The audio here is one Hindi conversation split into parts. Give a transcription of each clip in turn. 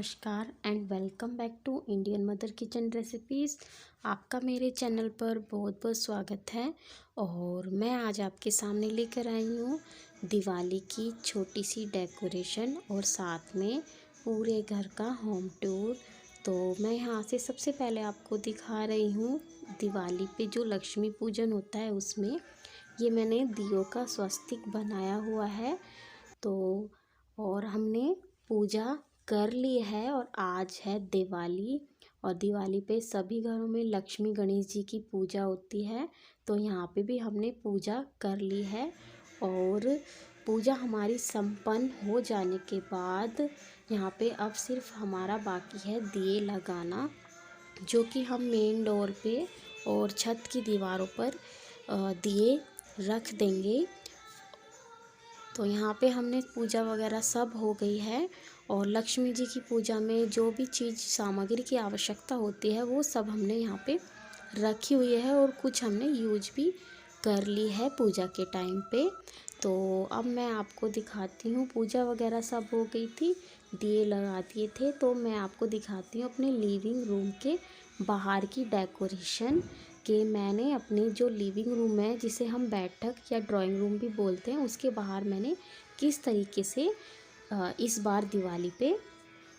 नमस्कार and welcome back to Indian mother kitchen recipes. आपका मेरे चैनल पर बहुत बहुत स्वागत है। और मैं आज आपके सामने लेकर आई हूँ दिवाली की छोटी सी डेकोरेशन और साथ में पूरे घर का होम टूर। तो मैं यहाँ से सबसे पहले आपको दिखा रही हूँ दिवाली पे जो लक्ष्मी पूजन होता है उसमें ये मैंने दियों का स्वस्तिक बनाया हुआ है। तो और हमने पूजा कर ली है और आज है दिवाली। और दिवाली पे सभी घरों में लक्ष्मी गणेश जी की पूजा होती है, तो यहाँ पे भी हमने पूजा कर ली है। और पूजा हमारी संपन्न हो जाने के बाद यहाँ पे अब सिर्फ हमारा बाकी है दिए लगाना, जो कि हम मेन डोर पे और छत की दीवारों पर दिए रख देंगे। तो यहाँ पे हमने पूजा वगैरह सब हो गई है और लक्ष्मी जी की पूजा में जो भी चीज़ सामग्री की आवश्यकता होती है वो सब हमने यहाँ पे रखी हुई है और कुछ हमने यूज भी कर ली है पूजा के टाइम पे। तो अब मैं आपको दिखाती हूँ, पूजा वगैरह सब हो गई थी, दिए लगा दिए थे, तो मैं आपको दिखाती हूँ अपने लिविंग रूम के बाहर की डेकोरेशन। कि मैंने अपने जो लिविंग रूम है जिसे हम बैठक या ड्राइंग रूम भी बोलते हैं उसके बाहर मैंने किस तरीके से इस बार दिवाली पे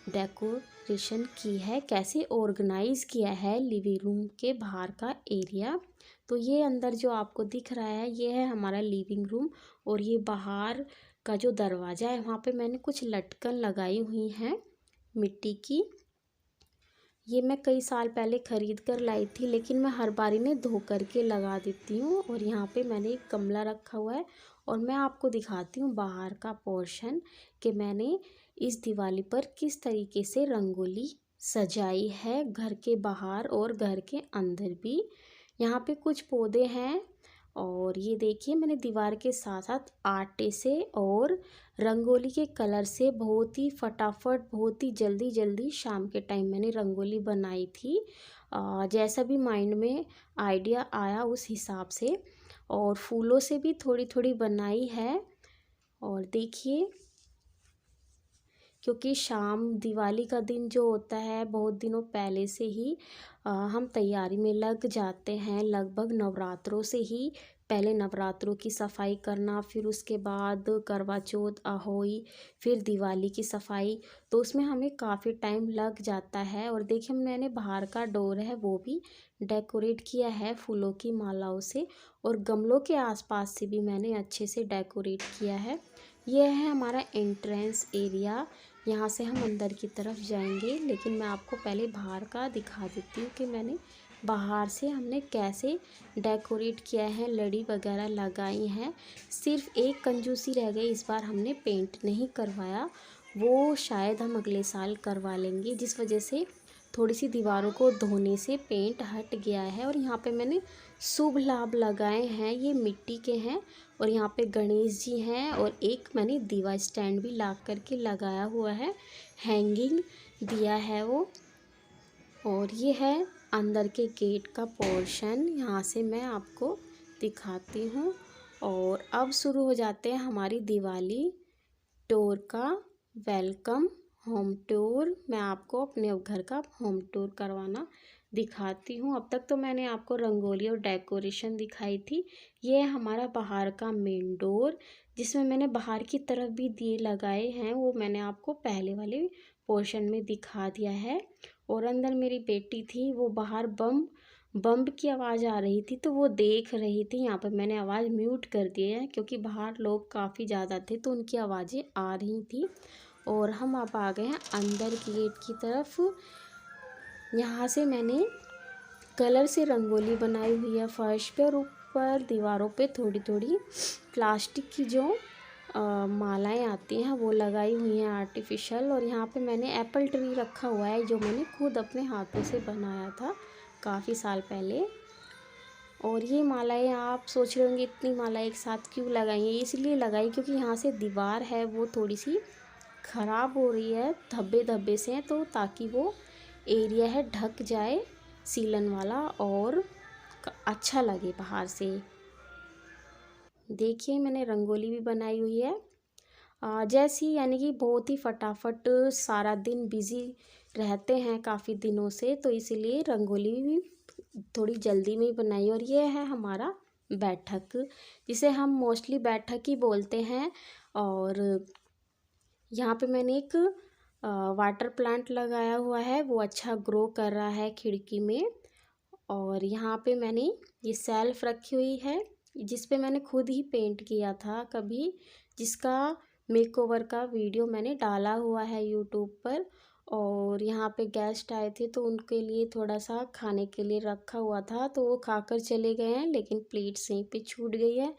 डेकोरेशन की है, कैसे ऑर्गेनाइज़ किया है लिविंग रूम के बाहर का एरिया। तो ये अंदर जो आपको दिख रहा है ये है हमारा लिविंग रूम और ये बाहर का जो दरवाज़ा है वहाँ पे मैंने कुछ लटकन लगाई हुई हैं मिट्टी की। ये मैं कई साल पहले ख़रीद कर लाई थी, लेकिन मैं हर बारी में धो करके लगा देती हूँ। और यहाँ पे मैंने एक गमला रखा हुआ है और मैं आपको दिखाती हूँ बाहर का पोर्शन कि मैंने इस दिवाली पर किस तरीके से रंगोली सजाई है, घर के बाहर और घर के अंदर भी। यहाँ पे कुछ पौधे हैं और ये देखिए मैंने दीवार के साथ साथ आटे से और रंगोली के कलर से बहुत ही फटाफट, बहुत ही जल्दी जल्दी शाम के टाइम मैंने रंगोली बनाई थी। जैसा भी माइंड में आइडिया आया उस हिसाब से, और फूलों से भी थोड़ी थोड़ी बनाई है। और देखिए, क्योंकि शाम दिवाली का दिन जो होता है बहुत दिनों पहले से ही हम तैयारी में लग जाते हैं, लगभग नवरात्रों से ही। पहले नवरात्रों की सफाई करना, फिर उसके बाद करवा चौथ, अहोई, फिर दिवाली की सफाई, तो उसमें हमें काफ़ी टाइम लग जाता है। और देखिए मैंने बाहर का डोर है वो भी डेकोरेट किया है फूलों की मालाओं से, और गमलों के आसपास से भी मैंने अच्छे से डेकोरेट किया है। यह है हमारा एंट्रेंस एरिया। यहाँ से हम अंदर की तरफ जाएंगे, लेकिन मैं आपको पहले बाहर का दिखा देती हूँ कि मैंने बाहर से हमने कैसे डेकोरेट किया है, लड़ी वगैरह लगाई हैं। सिर्फ एक कंजूसी रह गई, इस बार हमने पेंट नहीं करवाया, वो शायद हम अगले साल करवा लेंगे, जिस वजह से थोड़ी सी दीवारों को धोने से पेंट हट गया है। और यहाँ पे मैंने शुभ लाभ लगाए हैं, ये मिट्टी के हैं और यहाँ पे गणेश जी हैं और एक मैंने दीवा स्टैंड भी ला करके लगाया हुआ है, हैंगिंग दिया है वो। और ये है अंदर के गेट का पोर्शन, यहाँ से मैं आपको दिखाती हूँ। और अब शुरू हो जाते हैं हमारी दिवाली टूर का वेलकम होम टूर। मैं आपको अपने घर का होम टूर करवाना दिखाती हूँ। अब तक तो मैंने आपको रंगोली और डेकोरेशन दिखाई थी। ये है हमारा बाहर का मेन डोर, जिसमें मैंने बाहर की तरफ भी दिए लगाए हैं, वो मैंने आपको पहले वाले पोर्शन में दिखा दिया है। और अंदर मेरी बेटी थी, वो बाहर बम की आवाज़ आ रही थी तो वो देख रही थी। यहाँ पर मैंने आवाज़ म्यूट कर दी है क्योंकि बाहर लोग काफ़ी ज़्यादा थे तो उनकी आवाज़ें आ रही थी। और हम अब आ गए हैं अंदर की गेट की तरफ। यहाँ से मैंने कलर से रंगोली बनाई हुई है फर्श पे, और ऊपर दीवारों पे थोड़ी थोड़ी प्लास्टिक की जो मालाएं आती हैं वो लगाई हुई हैं आर्टिफिशियल। और यहाँ पे मैंने एप्पल ट्री रखा हुआ है जो मैंने खुद अपने हाथों से बनाया था काफ़ी साल पहले। और ये मालाएं आप सोच रहे होंगे इतनी माला एक साथ क्यों लगाई है, इसलिए लगाई क्योंकि यहाँ से दीवार है वो थोड़ी सी ख़राब हो रही है, धब्बे धब्बे से हैं, तो ताकि वो एरिया है ढक जाए सीलन वाला और अच्छा लगे बाहर से। देखिए मैंने रंगोली भी बनाई हुई है। जैसी यानी कि बहुत ही फटाफट सारा दिन बिज़ी रहते हैं काफ़ी दिनों से, तो इसीलिए रंगोली भी थोड़ी जल्दी में ही बनाई। और ये है हमारा बैठक, जिसे हम मोस्टली बैठक ही बोलते हैं। और यहाँ पे मैंने एक वाटर प्लांट लगाया हुआ है, वो अच्छा ग्रो कर रहा है खिड़की में। और यहाँ पे मैंने ये सेल्फ रखी हुई है, जिस पे मैंने खुद ही पेंट किया था कभी, जिसका मेकओवर का वीडियो मैंने डाला हुआ है यूट्यूब पर। और यहाँ पे गेस्ट आए थे तो उनके लिए थोड़ा सा खाने के लिए रखा हुआ था, तो वो खाकर चले गए हैं, लेकिन प्लेट्स यहीं पे छूट गई है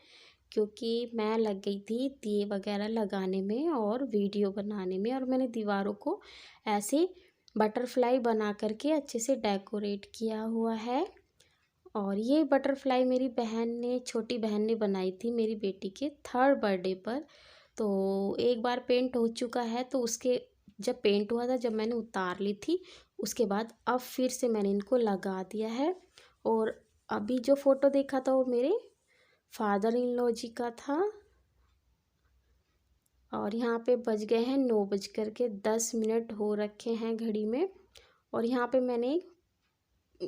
क्योंकि मैं लग गई थी दिए वगैरह लगाने में और वीडियो बनाने में। और मैंने दीवारों को ऐसे बटरफ्लाई बना करके अच्छे से डेकोरेट किया हुआ है। और ये बटरफ्लाई मेरी बहन ने, छोटी बहन ने बनाई थी मेरी बेटी के 3rd बर्थडे पर। तो एक बार पेंट हो चुका है, तो उसके जब पेंट हुआ था, जब मैंने उतार ली थी, उसके बाद अब फिर से मैंने इनको लगा दिया है। और अभी जो फ़ोटो देखा था वो मेरे फादर इन लॉ जी का था। और यहाँ पे बज गए हैं 9:10 हो रखे हैं घड़ी में। और यहाँ पे मैंने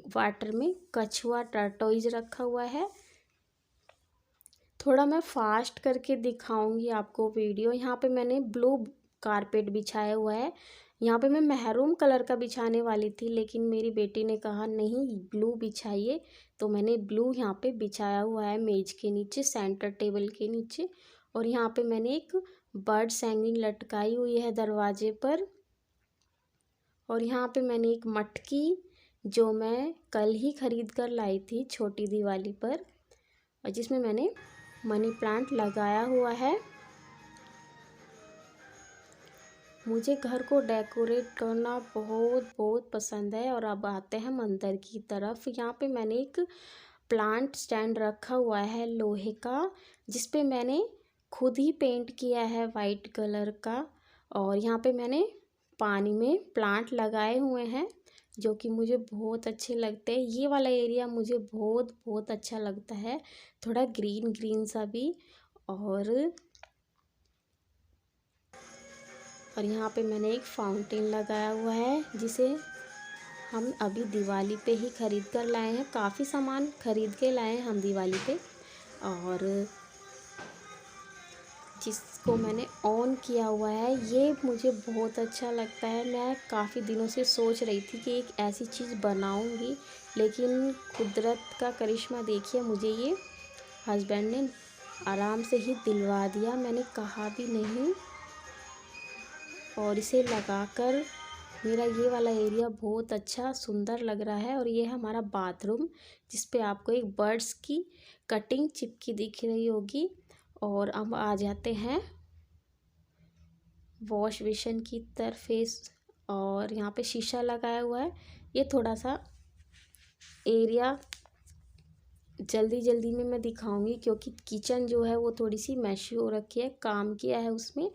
वाटर में कछुआ टर्टोइज रखा हुआ है। थोड़ा मैं फास्ट करके दिखाऊंगी आपको वीडियो। यहाँ पे मैंने ब्लू कारपेट बिछाया हुआ है। यहाँ पे मैं मैरून कलर का बिछाने वाली थी, लेकिन मेरी बेटी ने कहा नहीं ब्लू बिछाइए, तो मैंने ब्लू यहाँ पे बिछाया हुआ है मेज के नीचे, सेंटर टेबल के नीचे। और यहाँ पे मैंने एक बर्ड हैंगिंग लटकाई हुई है दरवाजे पर। और यहाँ पे मैंने एक मटकी, जो मैं कल ही खरीद कर लाई थी छोटी दिवाली पर, और जिसमें मैंने मनी प्लांट लगाया हुआ है। मुझे घर को डेकोरेट करना बहुत बहुत पसंद है। और अब आते हैं मंदिर की तरफ। यहाँ पे मैंने एक प्लांट स्टैंड रखा हुआ है लोहे का, जिस पे मैंने खुद ही पेंट किया है वाइट कलर का। और यहाँ पे मैंने पानी में प्लांट लगाए हुए हैं, जो कि मुझे बहुत अच्छे लगते हैं। ये वाला एरिया मुझे बहुत बहुत अच्छा लगता है, थोड़ा ग्रीन ग्रीन सा भी। और यहाँ पे मैंने एक फाउंटेन लगाया हुआ है, जिसे हम अभी दिवाली पे ही ख़रीद कर लाए हैं। काफ़ी सामान ख़रीद के लाए हैं हम दिवाली पे। और जिसको मैंने ऑन किया हुआ है, ये मुझे बहुत अच्छा लगता है। मैं काफ़ी दिनों से सोच रही थी कि एक ऐसी चीज़ बनाऊंगी, लेकिन कुदरत का करिश्मा देखिए, मुझे ये हस्बैंड ने आराम से ही दिलवा दिया, मैंने कहा भी नहीं। और इसे लगाकर मेरा ये वाला एरिया बहुत अच्छा सुंदर लग रहा है। और ये है हमारा बाथरूम, जिस पे आपको एक बर्ड्स की कटिंग चिपकी दिख रही होगी। और अब आ जाते हैं वॉश बेसिन की तरफ। और यहाँ पे शीशा लगाया हुआ है। ये थोड़ा सा एरिया जल्दी जल्दी में मैं दिखाऊंगी, क्योंकि किचन जो है वो थोड़ी सी मैशी हो रखी है, काम किया है उसमें।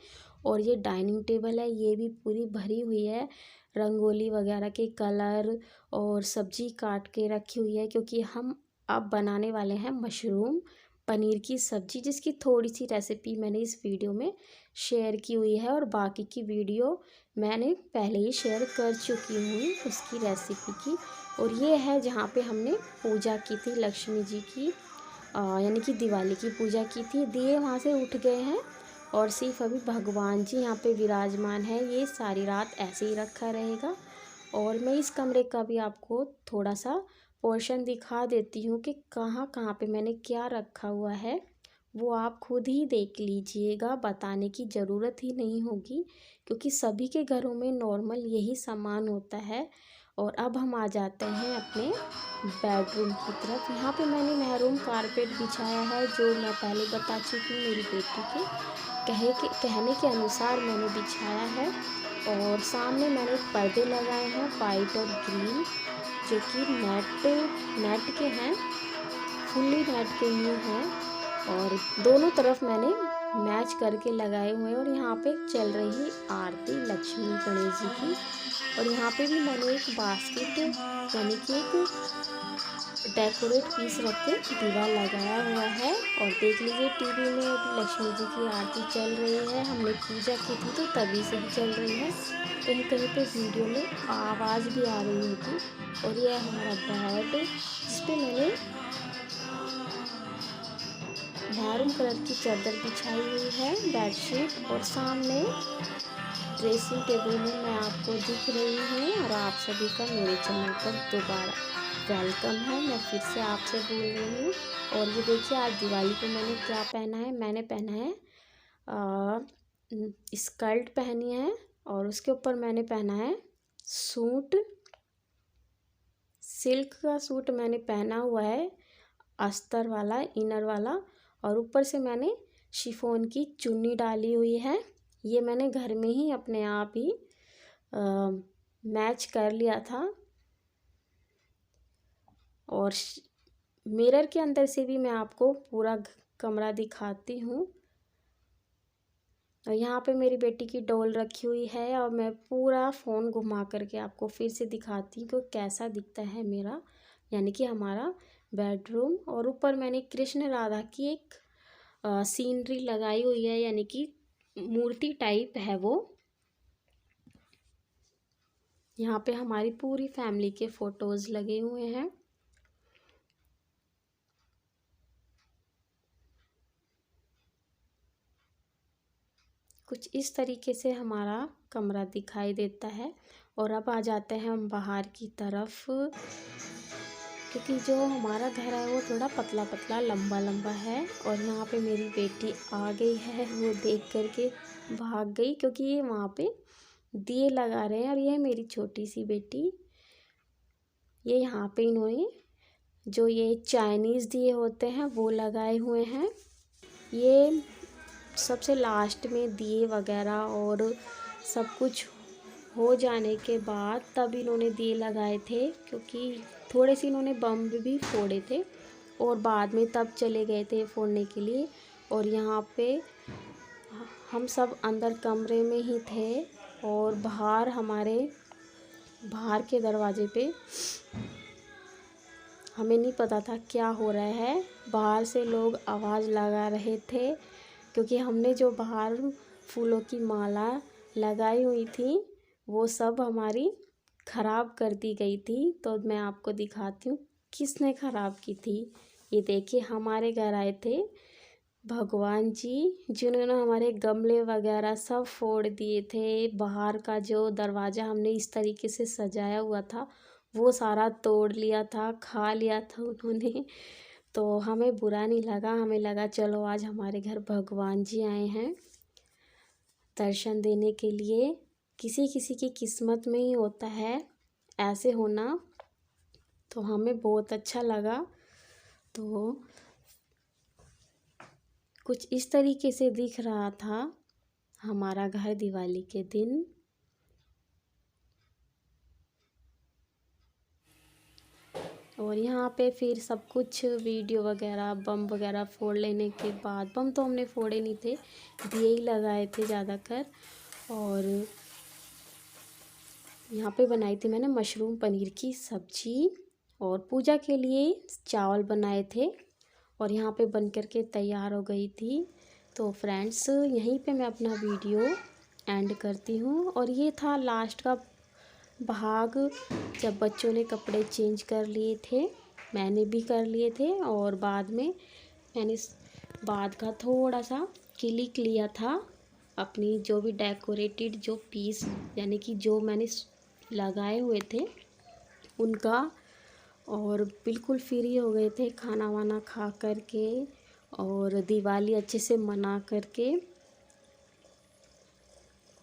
और ये डाइनिंग टेबल है, ये भी पूरी भरी हुई है रंगोली वगैरह के कलर, और सब्जी काट के रखी हुई है, क्योंकि हम अब बनाने वाले हैं मशरूम पनीर की सब्ज़ी, जिसकी थोड़ी सी रेसिपी मैंने इस वीडियो में शेयर की हुई है। और बाकी की वीडियो मैंने पहले ही शेयर कर चुकी हूँ उसकी रेसिपी की। और ये है जहाँ पे हमने पूजा की थी लक्ष्मी जी की, यानी कि दिवाली की पूजा की थी। दिए वहाँ से उठ गए हैं और सिर्फ अभी भगवान जी यहाँ पे विराजमान है। ये सारी रात ऐसे ही रखा रहेगा। और मैं इस कमरे का भी आपको थोड़ा सा पोर्शन दिखा देती हूँ कि कहाँ कहाँ पे मैंने क्या रखा हुआ है, वो आप खुद ही देख लीजिएगा, बताने की ज़रूरत ही नहीं होगी, क्योंकि सभी के घरों में नॉर्मल यही सामान होता है। और अब हम आ जाते हैं अपने बेडरूम की तरफ। यहाँ पे मैंने मैरून कारपेट बिछाया है, जो मैं पहले बता चुकी हूँ, मेरी बेटी के कहने के अनुसार मैंने बिछाया है। और सामने मैंने पर्दे लगाए हैं वाइट और ग्रीन, जो कि नेट के हैं, फुल्ली नेट के ही हैं। और दोनों तरफ मैंने मैच करके लगाए हुए हैं। और यहाँ पे चल रही आरती लक्ष्मी गणेश जी की। और यहाँ पे भी मैंने एक बास्केट यानी कि एक डेकोरेट पीस रख के दीवार लगाया हुआ है। और देख लीजिए टीवी में अभी लक्ष्मी जी की आरती चल रही है, हमने पूजा की थी तो तभी से ही चल रही है। कहीं कहीं पे वीडियो में आवाज़ भी आ रही होगी। और यह है हमारा बेड जिस पे मैंने मैरून कलर की चादर बिछाई हुई है, बेडशीट। और सामने ड्रेसिंग टेबल में मैं आपको दिख रही हूँ। और आप सभी का मेरे चैनल पर दोबारा वेलकम है, मैं फिर से आपसे बोल रही हूँ। और ये देखिए आज दिवाली पे मैंने क्या पहना है, मैंने पहना है स्कर्ट पहनी है और उसके ऊपर मैंने पहना है सूट, सिल्क का सूट मैंने पहना हुआ है, अस्तर वाला इनर वाला। और ऊपर से मैंने शिफॉन की चुन्नी डाली हुई है। ये मैंने घर में ही अपने आप ही मैच कर लिया था। और मिरर के अंदर से भी मैं आपको पूरा कमरा दिखाती हूँ। और यहाँ पे मेरी बेटी की डॉल रखी हुई है और मैं पूरा फ़ोन घुमा करके आपको फिर से दिखाती हूँ कि कैसा दिखता है मेरा यानी कि हमारा बेडरूम। और ऊपर मैंने कृष्ण राधा की एक सीनरी लगाई हुई है यानी कि मूर्ति टाइप है वो। यहाँ पे हमारी पूरी फैमिली के फ़ोटोज़ लगे हुए हैं। कुछ इस तरीके से हमारा कमरा दिखाई देता है। और अब आ जाते हैं हम बाहर की तरफ, क्योंकि जो हमारा घर है वो थोड़ा पतला पतला लंबा लंबा है। और यहाँ पे मेरी बेटी आ गई है, वो देख करके भाग गई क्योंकि ये वहाँ पे दिए लगा रहे हैं। और ये मेरी छोटी सी बेटी, ये यहाँ पे इन्होंने जो ये चाइनीज़ दिए होते हैं वो लगाए हुए हैं। ये सबसे लास्ट में दिए वगैरह और सब कुछ हो जाने के बाद तब इन्होंने दिए लगाए थे, क्योंकि थोड़े से इन्होंने बम भी फोड़े थे और बाद में तब चले गए थे फोड़ने के लिए। और यहाँ पे हम सब अंदर कमरे में ही थे और बाहर हमारे बाहर के दरवाजे पे हमें नहीं पता था क्या हो रहा है। बाहर से लोग आवाज़ लगा रहे थे क्योंकि हमने जो बाहर फूलों की माला लगाई हुई थी वो सब हमारी ख़राब कर दी गई थी। तो मैं आपको दिखाती हूँ किसने ख़राब की थी। ये देखिए हमारे घर आए थे भगवान जी, जिन्होंने हमारे गमले वगैरह सब फोड़ दिए थे। बाहर का जो दरवाज़ा हमने इस तरीके से सजाया हुआ था वो सारा तोड़ लिया था, खा लिया था उन्होंने। तो हमें बुरा नहीं लगा, हमें लगा चलो आज हमारे घर भगवान जी आए हैं दर्शन देने के लिए। किसी किसी की किस्मत में ही होता है ऐसे होना, तो हमें बहुत अच्छा लगा। तो कुछ इस तरीके से दिख रहा था हमारा घर दिवाली के दिन। और यहाँ पे फिर सब कुछ वीडियो वगैरह बम वगैरह फोड़ लेने के बाद, बम तो हमने फोड़े नहीं थे, दिए ही लगाए थे ज़्यादातर। और यहाँ पे बनाई थी मैंने मशरूम पनीर की सब्जी और पूजा के लिए चावल बनाए थे। और यहाँ पे बन कर के तैयार हो गई थी। तो फ्रेंड्स यहीं पे मैं अपना वीडियो एंड करती हूँ। और ये था लास्ट का भाग जब बच्चों ने कपड़े चेंज कर लिए थे, मैंने भी कर लिए थे। और बाद में मैंने बाद का थोड़ा सा क्लिक लिया था अपनी जो भी डेकोरेटेड जो पीस यानी कि जो मैंने लगाए हुए थे उनका। और बिल्कुल फ्री हो गए थे खाना वाना खा कर के और दिवाली अच्छे से मना करके।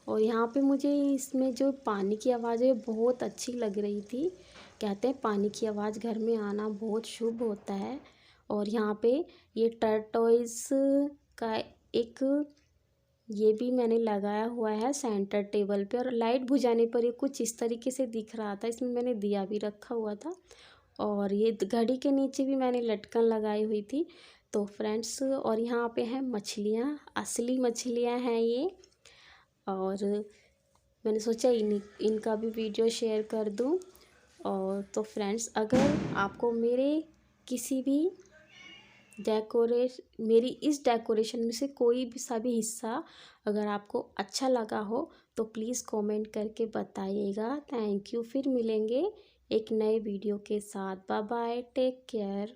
और यहाँ पे मुझे इसमें जो पानी की आवाज़ है बहुत अच्छी लग रही थी। कहते हैं पानी की आवाज़ घर में आना बहुत शुभ होता है। और यहाँ पे ये टर्टॉइस का एक ये भी मैंने लगाया हुआ है सेंटर टेबल पे। और लाइट बुझाने पर ये कुछ इस तरीके से दिख रहा था, इसमें मैंने दिया भी रखा हुआ था। और ये घड़ी के नीचे भी मैंने लटकन लगाई हुई थी। तो फ्रेंड्स और यहाँ पे हैं मछलियाँ, असली मछलियाँ हैं ये। और मैंने सोचा इनका भी वीडियो शेयर कर दूं। और तो फ्रेंड्स, अगर आपको मेरी इस डेकोरेशन में से कोई भी सा भी हिस्सा अगर आपको अच्छा लगा हो तो प्लीज़ कमेंट करके बताइएगा। Thank you. फिर मिलेंगे एक नए वीडियो के साथ। Bye bye, take care.